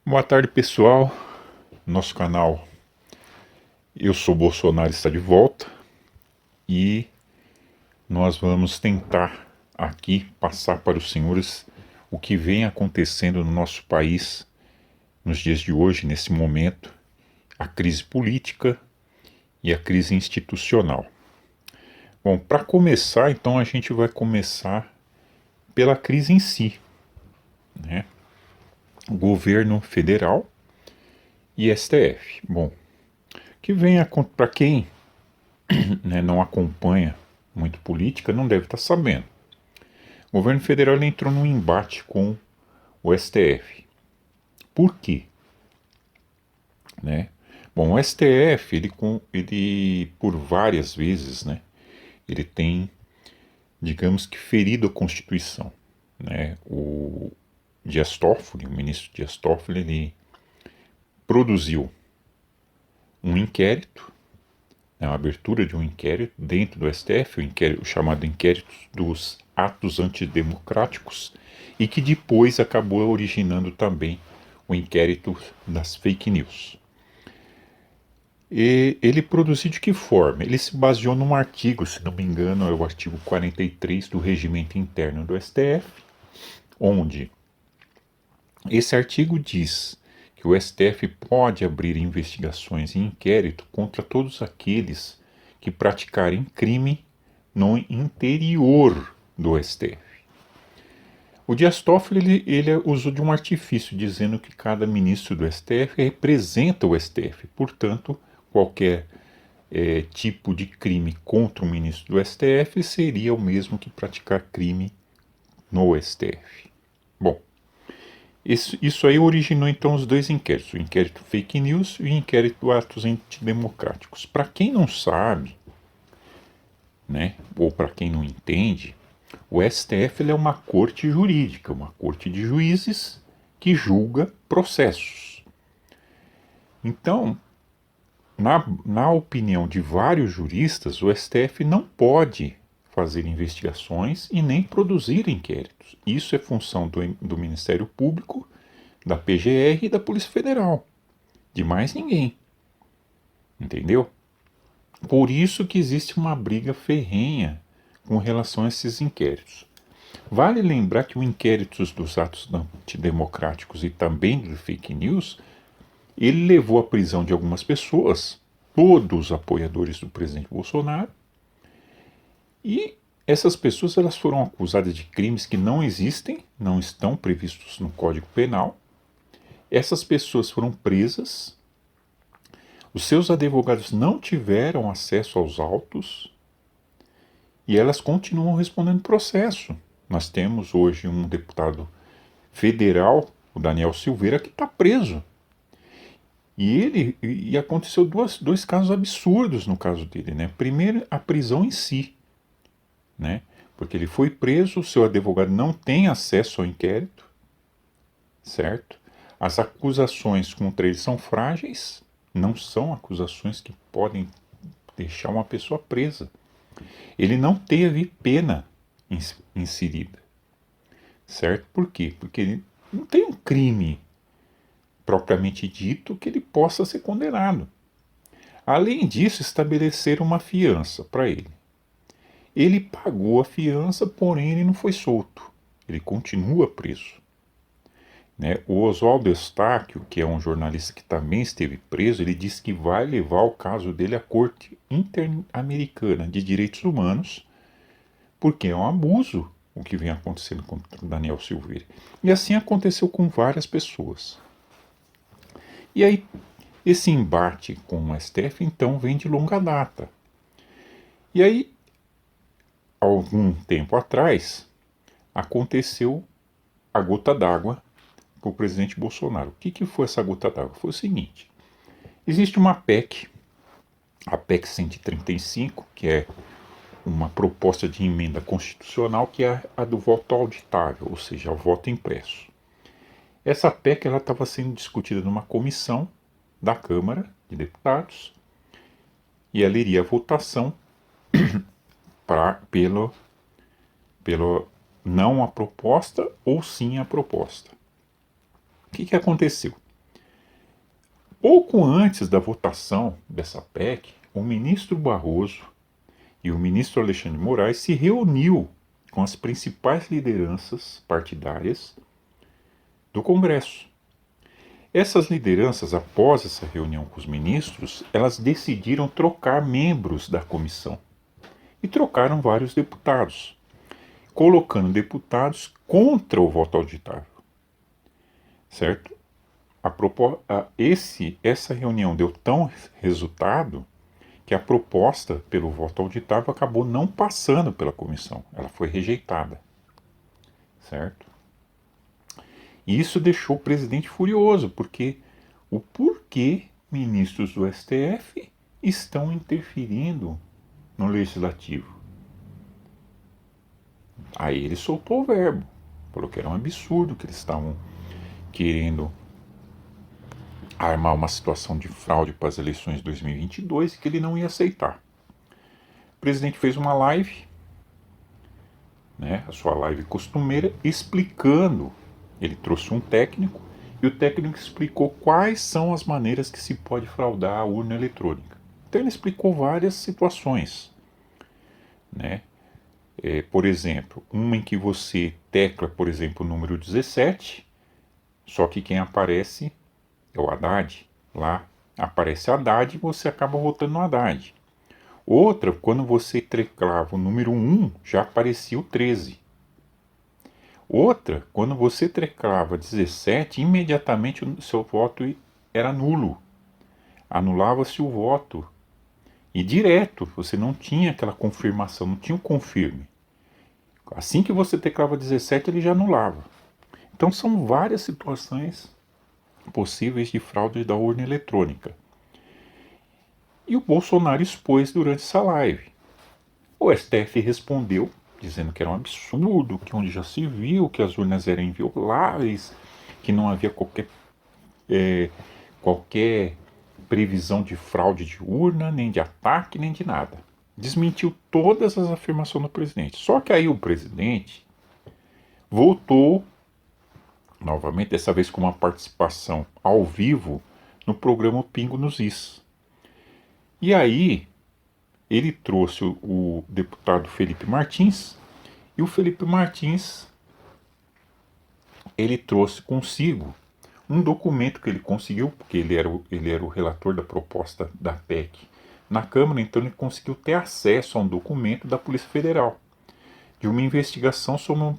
Boa tarde, pessoal. Nosso canal Eu Sou Bolsonaro está de volta e nós vamos tentar aqui passar para os senhores o que vem acontecendo no nosso país nos dias de hoje, nesse momento, a crise política e a crise institucional. Bom, para começar, então, a gente vai começar pela crise em si, né? O governo federal e STF. Bom, que vem para quem não acompanha muito política não deve estar sabendo. O governo federal entrou num embate com o STF. Por quê? Né? Bom, o STF, ele por várias vezes, né, ele tem, digamos que, ferido a Constituição. Né? O Dias Toffoli, o ministro Dias Toffoli, ele produziu um inquérito, né, a abertura de um inquérito dentro do STF, o chamado inquérito dos atos antidemocráticos, e que depois acabou originando também o inquérito das fake news. E ele produziu de que forma? Ele se baseou num artigo, se não me engano, é o artigo 43 do Regimento Interno do STF, onde esse artigo diz que o STF pode abrir investigações e inquérito contra todos aqueles que praticarem crime no interior do STF. O Dias Toffoli ele usou de um artifício dizendo que cada ministro do STF representa o STF, portanto, qualquer tipo de crime contra um ministro do STF seria o mesmo que praticar crime no STF. Bom, isso aí originou então os dois inquéritos, o inquérito fake news e o inquérito atos antidemocráticos. Para quem não sabe, né, ou para quem não entende, o STF ele é uma corte jurídica, uma corte de juízes que julga processos. Então, na opinião de vários juristas, o STF não pode fazer investigações e nem produzir inquéritos. Isso é função do Ministério Público, da PGR e da Polícia Federal. De mais ninguém. Entendeu? Por isso que existe uma briga ferrenha com relação a esses inquéritos. Vale lembrar que o inquérito dos atos antidemocráticos e também do fake news, ele levou à prisão de algumas pessoas, todos apoiadores do presidente Bolsonaro, e essas pessoas elas foram acusadas de crimes que não existem, não estão previstos no Código Penal. Essas pessoas foram presas, os seus advogados não tiveram acesso aos autos e elas continuam respondendo processo. Nós temos hoje um deputado federal, o Daniel Silveira, que está preso. E aconteceu dois casos absurdos no caso dele, né? Primeiro, a prisão em si, né? Porque ele foi preso, o seu advogado não tem acesso ao inquérito, certo? As acusações contra ele são frágeis, não são acusações que podem deixar uma pessoa presa. Ele não teve pena inserida, certo? Por quê? Porque ele não tem um crime propriamente dito que ele possa ser condenado. Além disso, estabeleceram uma fiança para ele. Ele pagou a fiança, porém ele não foi solto. Ele continua preso. Né? O Oswaldo Eustáquio, que é um jornalista que também esteve preso, ele disse que vai levar o caso dele à Corte Interamericana de Direitos Humanos, porque é um abuso o que vem acontecendo contra o Daniel Silveira. E assim aconteceu com várias pessoas. E aí, esse embate com o STF, então, vem de longa data. E aí, algum tempo atrás, aconteceu a gota d'água para o presidente Bolsonaro. O que foi essa gota d'água? Foi o seguinte: existe uma PEC, a PEC 135, que é uma proposta de emenda constitucional, que é a do voto auditável, ou seja, o voto impresso. Essa PEC estava sendo discutida numa comissão da Câmara de Deputados e ela iria à votação pelo não a proposta ou sim a proposta. O que aconteceu? Pouco antes da votação dessa PEC, o ministro Barroso e o ministro Alexandre de Moraes se reuniu com as principais lideranças partidárias do Congresso. Essas lideranças, após essa reunião com os ministros, elas decidiram trocar membros da comissão e trocaram vários deputados, colocando deputados contra o voto auditável, certo? Essa reunião deu tão resultado que a proposta pelo voto auditável acabou não passando pela comissão, ela foi rejeitada, certo? E isso deixou o presidente furioso, porque o porquê ministros do STF estão interferindo no legislativo. Aí ele soltou o verbo, falou que era um absurdo, que eles estavam querendo armar uma situação de fraude para as eleições de 2022 e que ele não ia aceitar. O presidente fez uma live, a sua live costumeira, explicando. Ele trouxe um técnico e o técnico explicou quais são as maneiras que se pode fraudar a urna eletrônica. Então ele explicou várias situações, por exemplo, uma em que você tecla, por exemplo, o número 17, só que quem aparece é o Haddad. Lá aparece Haddad e você acaba votando no Haddad. Outra, quando você teclava o número 1, já aparecia o 13. Outra, quando você teclava 17, imediatamente o seu voto era nulo. Anulava-se o voto. E direto, você não tinha aquela confirmação, não tinha o confirme. Assim que você teclava 17, ele já anulava. Então são várias situações possíveis de fraude da urna eletrônica. E o Bolsonaro expôs durante essa live. O STF respondeu, dizendo que era um absurdo, que onde já se viu que as urnas eram invioláveis, que não havia qualquer previsão de fraude de urna, nem de ataque, nem de nada. Desmentiu todas as afirmações do presidente. Só que aí o presidente voltou novamente, dessa vez com uma participação ao vivo no programa Pingo nos Is. E aí ele trouxe o deputado Felipe Martins, e o Felipe Martins ele trouxe consigo um documento que ele conseguiu, porque ele era o relator da proposta da PEC na Câmara, então ele conseguiu ter acesso a um documento da Polícia Federal, de uma investigação sobre um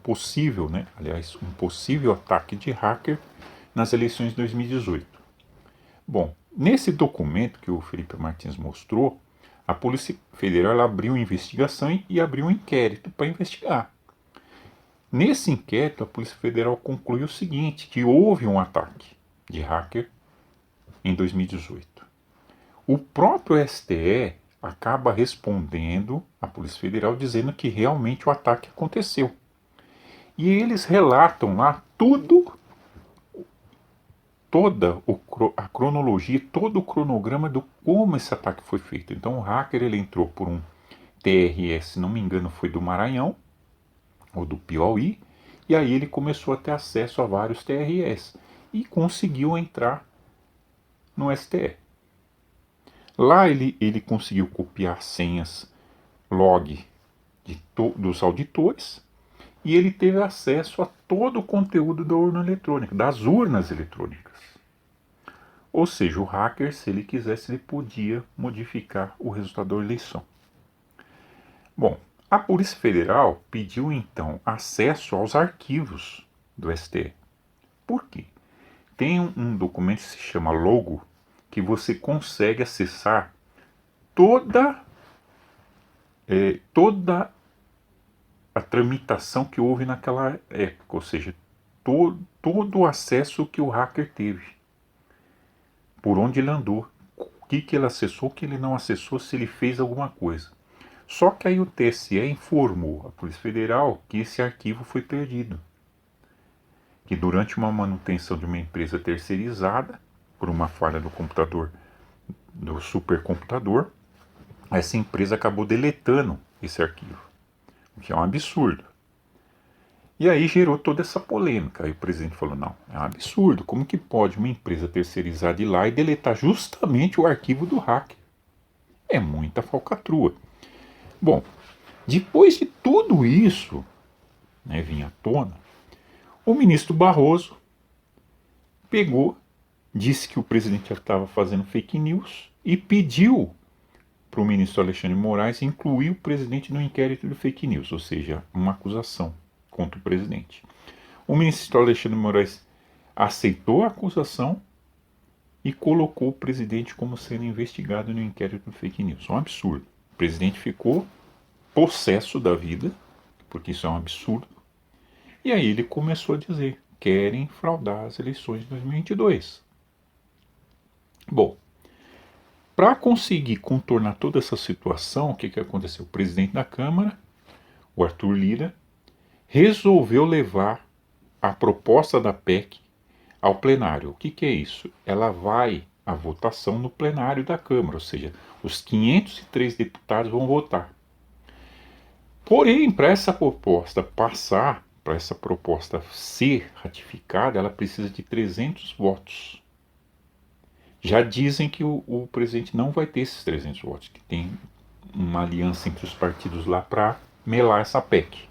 possível ataque de hacker nas eleições de 2018. Bom, nesse documento que o Felipe Martins mostrou, a Polícia Federal abriu uma investigação e abriu um inquérito para investigar. Nesse inquérito, a Polícia Federal concluiu o seguinte, que houve um ataque de hacker em 2018. O próprio STE acaba respondendo à Polícia Federal dizendo que realmente o ataque aconteceu. E eles relatam lá toda a cronologia, todo o cronograma do como esse ataque foi feito. Então o hacker ele entrou por um TRS, se não me engano foi do Maranhão ou do Piauí, e aí ele começou a ter acesso a vários TRS e conseguiu entrar no STE. Lá ele conseguiu copiar senhas log dos auditores e ele teve acesso a todo o conteúdo da urna eletrônica, das urnas eletrônicas. Ou seja, o hacker, se ele quisesse, ele podia modificar o resultado da eleição. Bom, a Polícia Federal pediu então acesso aos arquivos do STE. Por quê? Tem um documento que se chama Logo, que você consegue acessar toda a tramitação que houve naquela época, ou seja, todo o acesso que o hacker teve, por onde ele andou, o que ele acessou, o que ele não acessou, se ele fez alguma coisa. Só que aí o TSE informou a Polícia Federal que esse arquivo foi perdido, que durante uma manutenção de uma empresa terceirizada, por uma falha do computador, do supercomputador, essa empresa acabou deletando esse arquivo, o que é um absurdo. E aí gerou toda essa polêmica. Aí o presidente falou: não, é um absurdo. Como que pode uma empresa terceirizar de lá e deletar justamente o arquivo do hacker? É muita falcatrua. Bom, depois de tudo isso, né, vir à tona, o ministro Barroso pegou, disse que o presidente estava fazendo fake news e pediu para o ministro Alexandre de Moraes incluir o presidente no inquérito de fake news, ou seja, uma acusação contra o presidente. O ministro Alexandre de Moraes aceitou a acusação e colocou o presidente como sendo investigado no inquérito de fake news. É um absurdo. O presidente ficou possesso da vida, porque isso é um absurdo. E aí ele começou a dizer: querem fraudar as eleições de 2022. Bom, para conseguir contornar toda essa situação, o que aconteceu? O presidente da Câmara, o Arthur Lira, resolveu levar a proposta da PEC ao plenário. O que é isso? Ela vai à votação no plenário da Câmara, ou seja, os 503 deputados vão votar. Porém, para essa proposta passar, para essa proposta ser ratificada, ela precisa de 300 votos. Já dizem que o presidente não vai ter esses 300 votos, que tem uma aliança entre os partidos lá para melar essa PEC,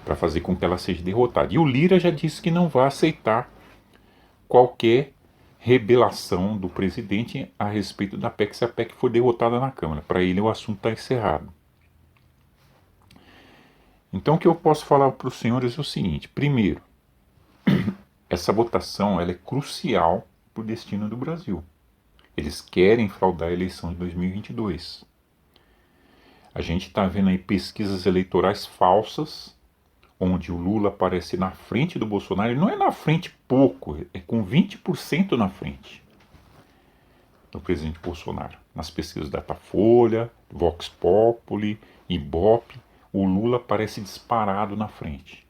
para fazer com que ela seja derrotada. E o Lira já disse que não vai aceitar qualquer rebelação do presidente a respeito da PEC se a PEC for derrotada na Câmara. Para ele o assunto está encerrado. Então o que eu posso falar para os senhores é o seguinte: primeiro, essa votação ela é crucial para o destino do Brasil. Eles querem fraudar a eleição de 2022. A gente está vendo aí pesquisas eleitorais falsas, onde o Lula aparece na frente do Bolsonaro. E não é na frente pouco, é com 20% na frente do presidente Bolsonaro. Nas pesquisas Datafolha, Vox Populi, Ibope, o Lula aparece disparado na frente.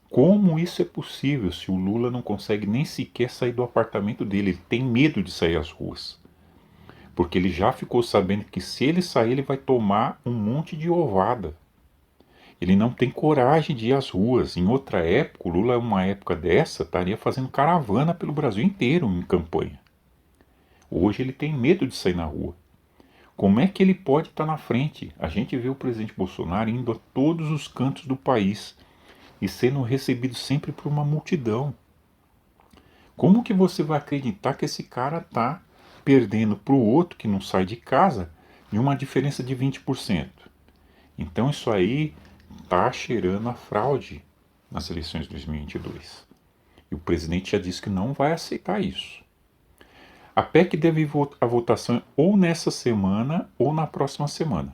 Como isso é possível se o Lula não consegue nem sequer sair do apartamento dele? Ele tem medo de sair às ruas. Porque ele já ficou sabendo que se ele sair, ele vai tomar um monte de ovada. Ele não tem coragem de ir às ruas. Em outra época, o Lula, uma época dessa, estaria fazendo caravana pelo Brasil inteiro em campanha. Hoje ele tem medo de sair na rua. Como é que ele pode estar na frente? A gente vê o presidente Bolsonaro indo a todos os cantos do país e sendo recebido sempre por uma multidão. Como que você vai acreditar que esse cara está perdendo para o outro que não sai de casa de uma diferença de 20%? Então isso aí está cheirando a fraude nas eleições de 2022. E o presidente já disse que não vai aceitar isso. A PEC deve ir à votação ou nessa semana ou na próxima semana.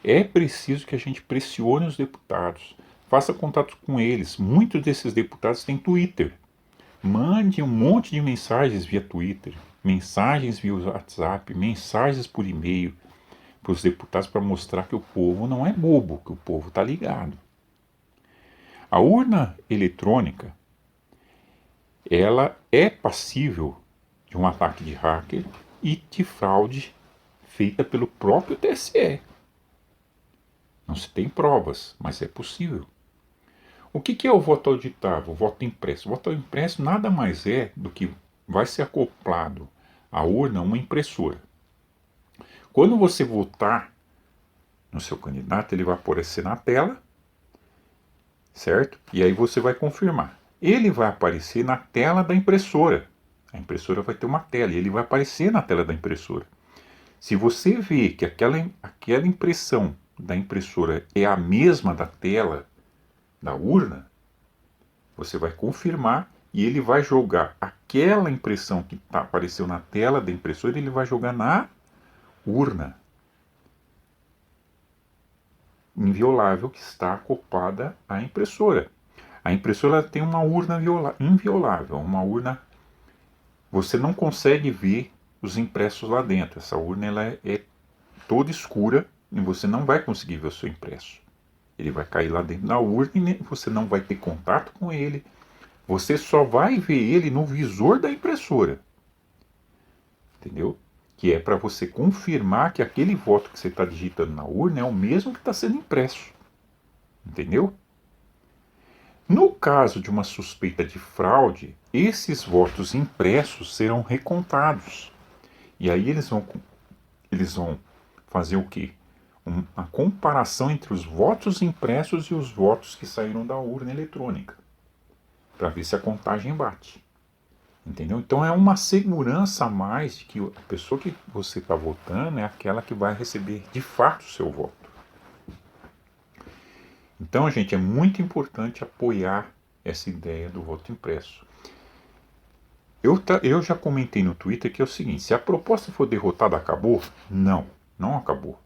É preciso que a gente pressione os deputados, faça contato com eles. Muitos desses deputados têm Twitter. Mande um monte de mensagens via Twitter, mensagens via WhatsApp, mensagens por e-mail para os deputados para mostrar que o povo não é bobo, que o povo está ligado. A urna eletrônica, ela é passível de um ataque de hacker e de fraude feita pelo próprio TSE. Não se tem provas, mas é possível. O que é o voto auditável, o voto impresso? O voto impresso nada mais é do que vai ser acoplado à urna uma impressora. Quando você votar no seu candidato, ele vai aparecer na tela, certo? E aí você vai confirmar. Ele vai aparecer na tela da impressora. A impressora vai ter uma tela e ele vai aparecer na tela da impressora. Se você vê que aquela impressão da impressora é a mesma da tela da urna, você vai confirmar e ele vai jogar aquela impressão que apareceu na tela da impressora, ele vai jogar na urna inviolável que está acoplada à impressora. A impressora tem uma urna inviolável, uma urna. Você não consegue ver os impressos lá dentro. Essa urna ela é toda escura e você não vai conseguir ver o seu impresso. Ele vai cair lá dentro da urna e você não vai ter contato com ele. Você só vai ver ele no visor da impressora. Entendeu? Que é para você confirmar que aquele voto que você está digitando na urna é o mesmo que está sendo impresso. Entendeu? No caso de uma suspeita de fraude, esses votos impressos serão recontados. E aí eles vão fazer o quê? Uma comparação entre os votos impressos e os votos que saíram da urna eletrônica, para ver se a contagem bate. Entendeu? Então é uma segurança a mais de que a pessoa que você está votando é aquela que vai receber de fato o seu voto. Então, gente, é muito importante apoiar essa ideia do voto impresso. Eu já comentei no Twitter que é o seguinte: se a proposta for derrotada, acabou? Não, não acabou.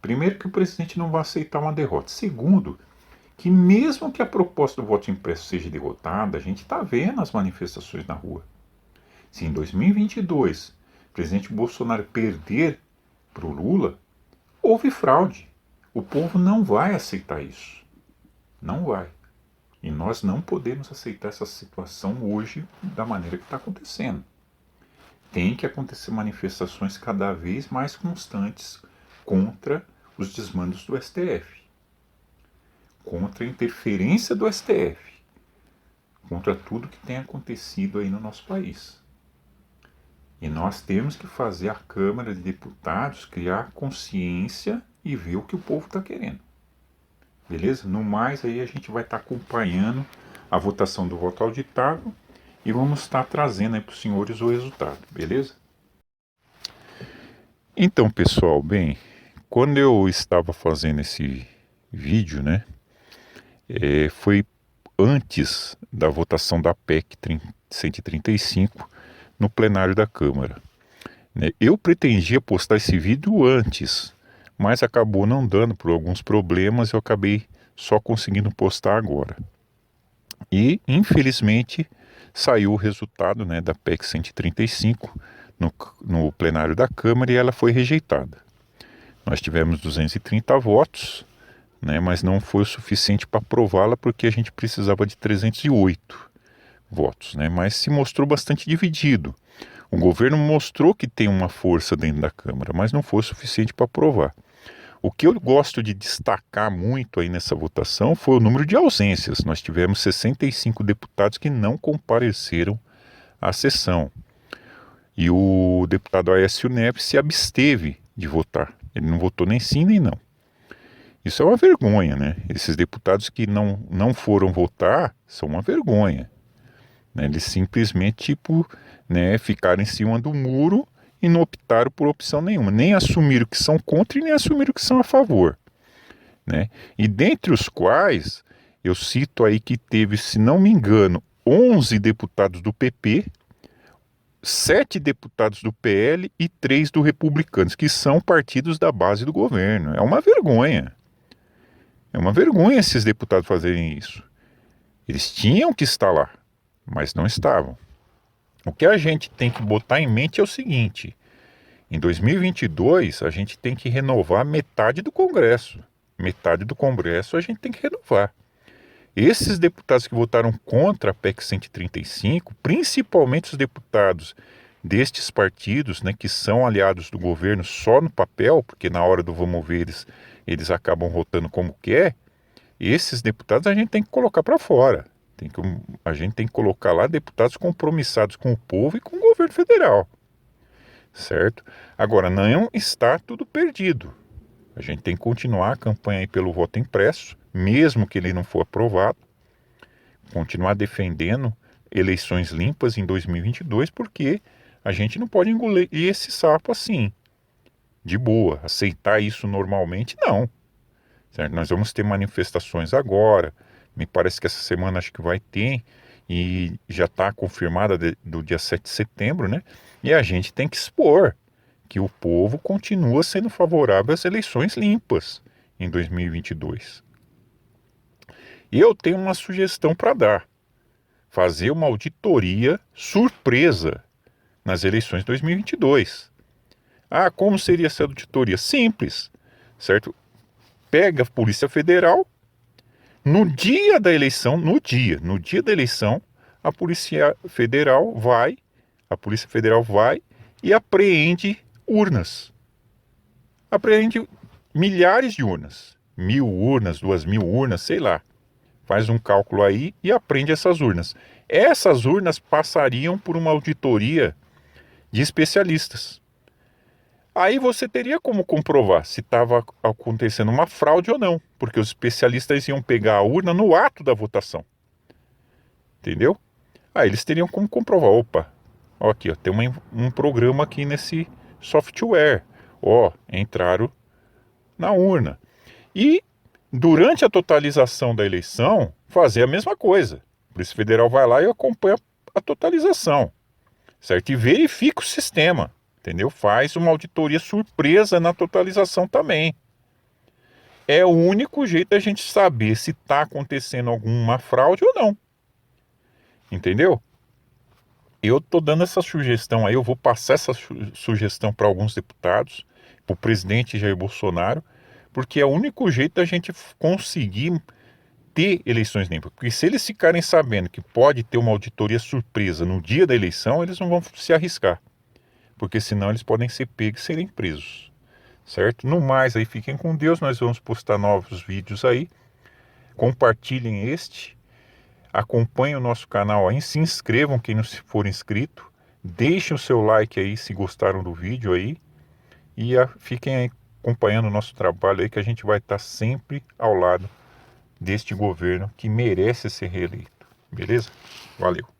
Primeiro, que o presidente não vai aceitar uma derrota. Segundo, que mesmo que a proposta do voto impresso seja derrotada, a gente está vendo as manifestações na rua. Se em 2022 o presidente Bolsonaro perder para o Lula, houve fraude. O povo não vai aceitar isso. Não vai. E nós não podemos aceitar essa situação hoje da maneira que está acontecendo. Tem que acontecer manifestações cada vez mais constantes contra os desmandos do STF, contra a interferência do STF, contra tudo que tem acontecido aí no nosso país. E nós temos que fazer a Câmara de Deputados criar consciência e ver o que o povo está querendo. Beleza? No mais, aí a gente vai estar acompanhando a votação do voto auditável e vamos estar trazendo aí para os senhores o resultado, beleza? Então, pessoal, bem, quando eu estava fazendo esse vídeo, né, foi antes da votação da PEC 135 no plenário da Câmara. Eu pretendia postar esse vídeo antes, mas acabou não dando por alguns problemas, eu acabei só conseguindo postar agora. E, infelizmente, saiu o resultado, né, da PEC 135 no plenário da Câmara e ela foi rejeitada. Nós tivemos 230 votos, né, mas não foi o suficiente para aprová-la porque a gente precisava de 308 votos, né, mas se mostrou bastante dividido. O governo mostrou que tem uma força dentro da Câmara, mas não foi o suficiente para aprovar. O que eu gosto de destacar muito aí nessa votação foi o número de ausências. Nós tivemos 65 deputados que não compareceram à sessão. E o deputado Aécio Neves se absteve de votar. Ele não votou nem sim nem não. Isso é uma vergonha, né? Esses deputados que não foram votar são uma vergonha. Né? Eles simplesmente, ficaram em cima do muro e não optaram por opção nenhuma. Nem assumiram que são contra e nem assumiram que são a favor. Né? E dentre os quais, eu cito aí que teve, se não me engano, 11 deputados do PP, 7 deputados do PL e 3 do Republicanos, que são partidos da base do governo. É uma vergonha. É uma vergonha esses deputados fazerem isso. Eles tinham que estar lá, mas não estavam. O que a gente tem que botar em mente é o seguinte: em 2022 a gente tem que renovar metade do Congresso. Metade do Congresso a gente tem que renovar. Esses deputados que votaram contra a PEC 135, principalmente os deputados destes partidos, né, que são aliados do governo só no papel, porque na hora do vamos ver eles acabam votando como quer, esses deputados a gente tem que colocar para fora. A gente tem que colocar lá deputados compromissados com o povo e com o governo federal. Certo? Agora, não está tudo perdido. A gente tem que continuar a campanha aí pelo voto impresso, mesmo que ele não for aprovado. Continuar defendendo eleições limpas em 2022, porque a gente não pode engolir esse sapo assim, de boa. Aceitar isso normalmente, não. Certo? Nós vamos ter manifestações agora. Me parece que essa semana acho que vai ter, e já está confirmada do dia 7 de setembro, né? E a gente tem que expor que o povo continua sendo favorável às eleições limpas em 2022. E eu tenho uma sugestão para dar: fazer uma auditoria surpresa nas eleições de 2022. Ah, como seria essa auditoria? Simples, certo? Pega a Polícia Federal. No dia da eleição, no dia da eleição, a Polícia Federal vai e apreende urnas. Apreende milhares de urnas, 1.000 urnas, 2.000 urnas, sei lá. faz um cálculo aí e apreende essas urnas. Essas urnas passariam por uma auditoria de especialistas. Aí você teria como comprovar se estava acontecendo uma fraude ou não, porque os especialistas iam pegar a urna no ato da votação. Entendeu? Aí eles teriam como comprovar, opa, ó, aqui, ó, tem um programa aqui nesse software, ó, entraram na urna. E durante a totalização da eleição, fazer a mesma coisa. A Polícia Federal vai lá e acompanha a totalização, certo? E verifica o sistema, entendeu? Faz uma auditoria surpresa na totalização também. É o único jeito da gente saber se está acontecendo alguma fraude ou não. Entendeu? Eu estou dando essa sugestão aí, eu vou passar essa sugestão para alguns deputados, para o presidente Jair Bolsonaro, porque é o único jeito da gente conseguir ter eleições limpas. Porque se eles ficarem sabendo que pode ter uma auditoria surpresa no dia da eleição, eles não vão se arriscar. Porque senão eles podem ser pegos e serem presos. Certo? No mais, aí fiquem com Deus, nós vamos postar novos vídeos aí. Compartilhem este. Acompanhem o nosso canal aí, se inscrevam quem não for inscrito. Deixem o seu like aí se gostaram do vídeo aí. E fiquem aí acompanhando o nosso trabalho aí, que a gente vai estar sempre ao lado deste governo que merece ser reeleito. Beleza? Valeu!